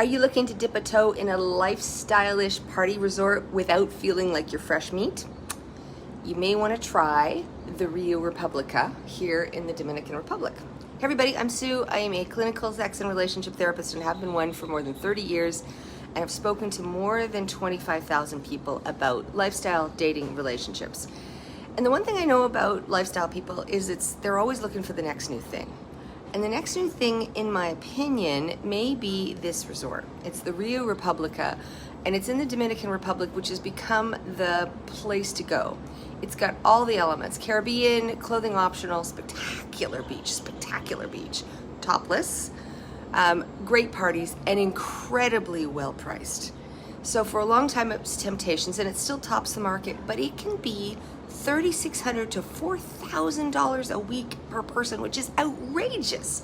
Are you looking to dip a toe in a lifestyle-ish party resort without feeling like you're fresh meat? You may want to try the Riu Republica here in the Dominican Republic. Hey everybody, I'm Sue. I am a clinical sex and relationship therapist and have been one for more than 30 years. And I've spoken to more than 25,000 people about lifestyle, dating, relationships. And the one thing I know about lifestyle people is they're always looking for the next new thing. And the next new thing, in my opinion, may be this resort. It's the Riu Republica, and it's in the Dominican Republic, which has become the place to go. It's got all the elements: Caribbean, clothing optional, spectacular beach, topless, great parties, and incredibly well priced. So for a long time it was Temptations, and it still tops the market, but it can be $3,600 to $4,000 a week per person, which is outrageous.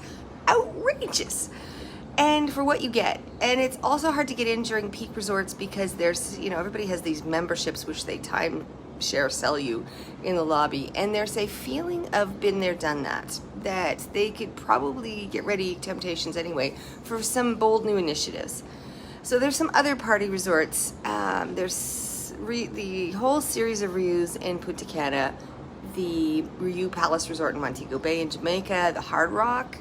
And for what you get. And it's also hard to get in during peak resorts because there's, everybody has these memberships which they timeshare sell you in the lobby. And there's a feeling of been there, done that they could probably get ready, Temptations anyway, for some bold new initiatives. So there's some other party resorts. There's the whole series of Rius in Punta Cana, the Riu Palace Resort in Montego Bay in Jamaica, the Hard Rock,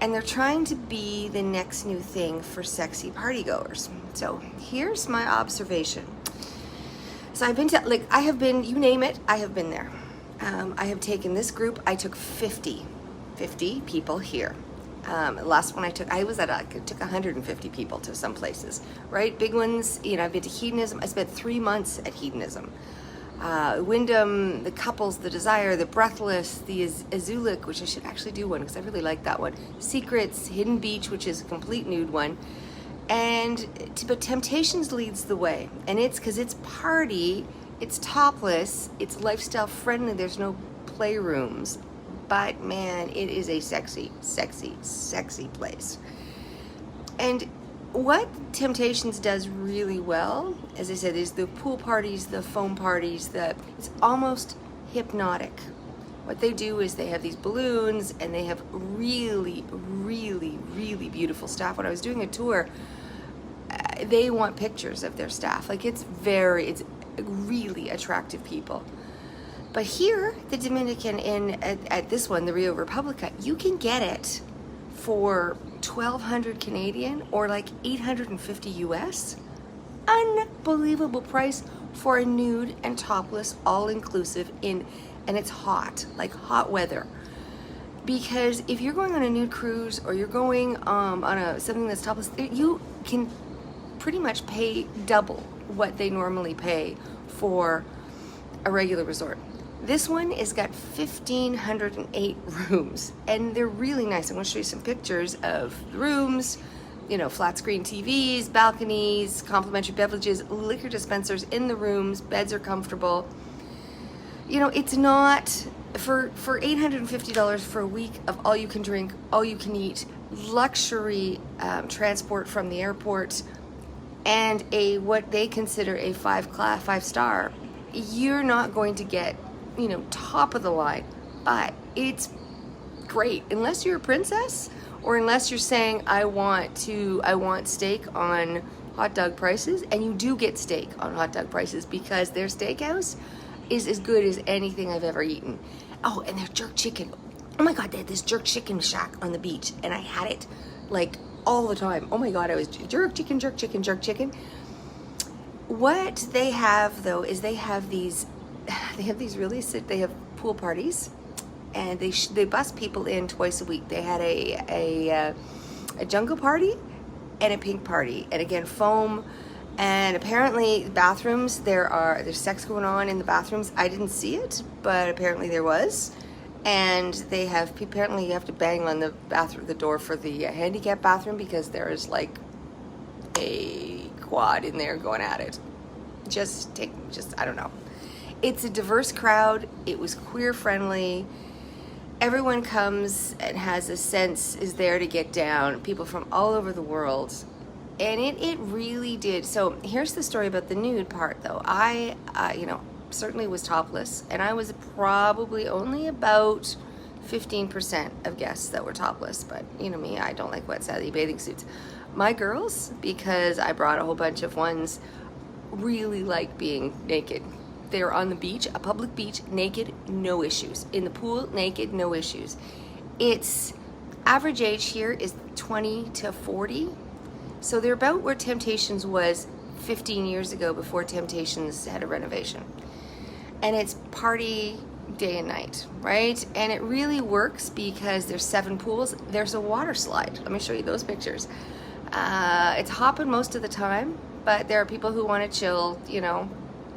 and they're trying to be the next new thing for sexy partygoers. So here's my observation. So I've been to, I have been, you name it, I have been there. I have taken this group, I took 50 people here. Last one I took 150 people to some places, right? Big ones, I've been to Hedonism. I spent 3 months at Hedonism. Wyndham, the Couples, the Desire, the Breathless, the Azulik, which I should actually do one because I really like that one. Secrets, Hidden Beach, which is a complete nude one. But Temptations leads the way. And it's because it's party, it's topless, it's lifestyle friendly, there's no playrooms. But man, it is a sexy place. And what Temptations does really well, as I said, is the pool parties, the foam parties, it's almost hypnotic. What they do is they have these balloons and they have really beautiful staff. When I was doing a tour, they want pictures of their staff. It's really attractive people. But here, the Dominican, at this one, the Riu Republica, you can get it for $1,200 Canadian or $850 US. Unbelievable price for a nude and topless, all-inclusive and it's hot, hot weather. Because if you're going on a nude cruise or you're going on something that's topless, you can pretty much pay double what they normally pay for a regular resort. This one has got 1,508 rooms, and they're really nice. I'm going to show you some pictures of the rooms, flat screen TVs, balconies, complimentary beverages, liquor dispensers in the rooms, beds are comfortable. It's not, for $850 for a week of all you can drink, all you can eat, luxury transport from the airport, and what they consider a 5-star, you're not going to get top of the line, but it's great unless you're a princess or unless you're saying I want steak on hot dog prices, and you do get steak on hot dog prices because their steakhouse is as good as anything I've ever eaten. Oh, and their jerk chicken. Oh my God, they had this jerk chicken shack on the beach, and I had it all the time. Oh my God, I was jerk chicken. What they have though is they have these pool parties, and they bus people in twice a week. They had a jungle party and a pink party, and again foam, and apparently bathrooms, there's sex going on in the bathrooms. I didn't see it, but apparently there was. And apparently you have to bang on the door for the handicap bathroom because there is a quad in there going at it. I don't know. It's a diverse crowd. It was queer friendly. Everyone comes and is there to get down. People from all over the world. And it really did. So here's the story about the nude part though. I certainly was topless, and I was probably only about 15% of guests that were topless, but me, I don't like wet, sadly, bathing suits. My girls, because I brought a whole bunch of ones, really like being naked. They're on the beach, a public beach, naked, no issues. In the pool, naked, no issues. It's average age here is 20 to 40. So they're about where Temptations was 15 years ago before Temptations had a renovation. And it's party day and night, right? And it really works because there's 7 pools. There's a water slide. Let me show you those pictures. It's hopping most of the time, but there are people who want to chill, you know,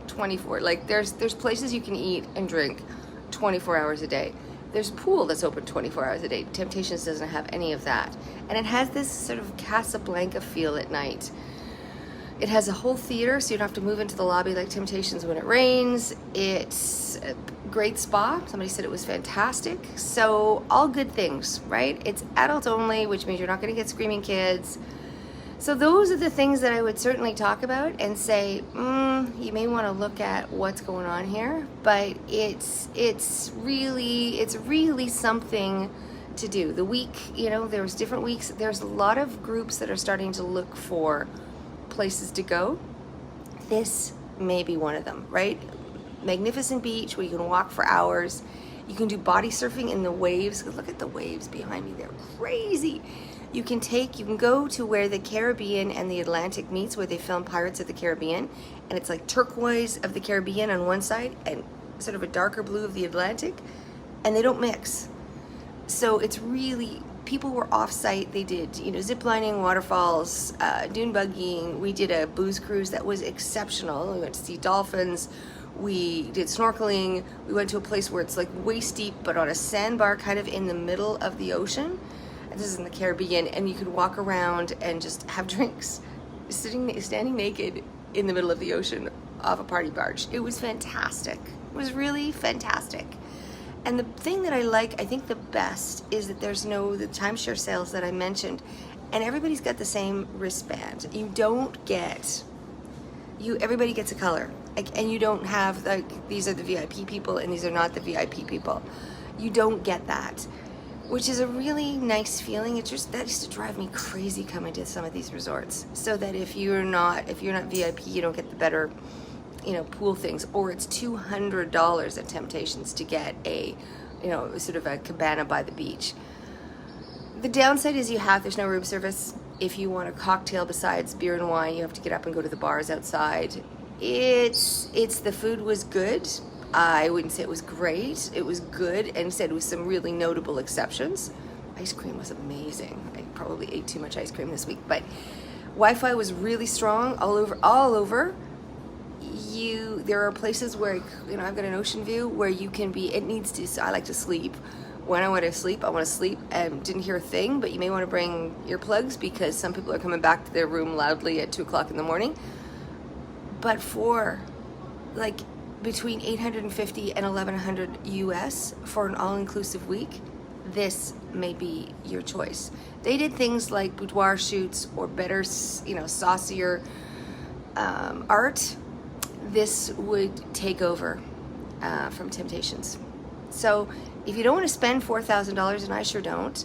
24. Like there's places you can eat and drink 24 hours a day. There's a pool that's open 24 hours a day. Temptations doesn't have any of that. And it has this sort of Casablanca feel at night. It has a whole theater, so you don't have to move into the lobby like Temptations when it rains. It's a great spa. Somebody said it was fantastic. So all good things, right? It's adult only, which means you're not going to get screaming kids. So those are the things that I would certainly talk about and say, you may want to look at what's going on here, but it's really something to do. The week, you know, there's different weeks. There's a lot of groups that are starting to look for places to go. This may be one of them, right? Magnificent beach where you can walk for hours. You can do body surfing in the waves. Look at the waves behind me. They're crazy. You can go to where the Caribbean and the Atlantic meets, where they film Pirates of the Caribbean, and it's like turquoise of the Caribbean on one side and sort of a darker blue of the Atlantic, and they don't mix. So it's really, people were off-site. They did, you know, zip lining, waterfalls, dune buggying. We did a booze cruise that was exceptional. We went to see dolphins. We did snorkeling. We went to a place where it's like waist deep, but on a sandbar kind of in the middle of the ocean. This is in the Caribbean, and you could walk around and just have drinks, standing naked in the middle of the ocean off a party barge. It was fantastic. It was really fantastic. And the thing that I like, I think the best, is that there's the timeshare sales that I mentioned, and everybody's got the same wristband. You don't get, everybody gets a color, and you don't have, like, these are the VIP people and these are not the VIP people. You don't get that, which is a really nice feeling. That used to drive me crazy coming to some of these resorts. So that if you're not VIP, you don't get the better, you know, pool things, or it's $200 at Temptations to get a, you know, sort of a cabana by the beach. The downside is there's no room service. If you want a cocktail besides beer and wine, you have to get up and go to the bars outside. The food was good. I wouldn't say it was great. It was good, and said with some really notable exceptions. Ice cream was amazing. I probably ate too much ice cream this week, but Wi-Fi was really strong all over. There are places where, you know, I've got an ocean view where you can be. So I like to sleep. When I want to sleep, I want to sleep and didn't hear a thing. But you may want to bring earplugs because some people are coming back to their room loudly at 2 o'clock in the morning. But for like between $850 and $1,100 US for an all-inclusive week, this may be your choice. They did things like boudoir shoots or better, you know, saucier art. This would take over from Temptations. So if you don't want to spend $4,000, and I sure don't,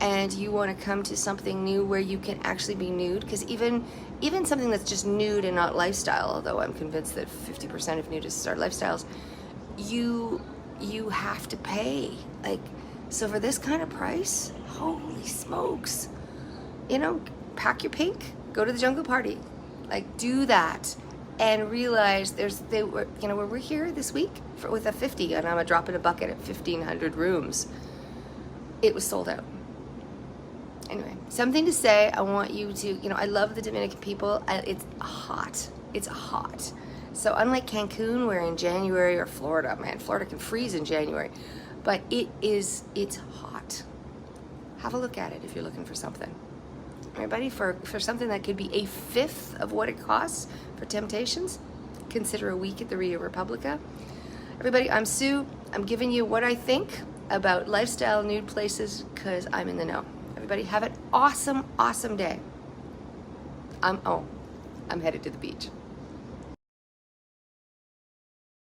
and you want to come to something new where you can actually be nude, because even something that's just nude and not lifestyle, although I'm convinced that 50% of nudists are lifestyles, you have to pay. Like, so for this kind of price, holy smokes, you know, pack your pink, go to the jungle party, like do that, and realize we're here this week with a 50, and I'm a drop in a bucket at 1,500 rooms. It was sold out. Anyway, something to say. I want you to, you know, I love the Dominican people. It's hot. It's hot. So unlike Cancun, where in January, or Florida can freeze in January, but it's hot. Have a look at it if you're looking for something. Everybody, for something that could be a fifth of what it costs for Temptations, consider a week at the Riu Republica. Everybody, I'm Sue. I'm giving you what I think about lifestyle nude places because I'm in the know. Everybody have an awesome, awesome day. I'm headed to the beach.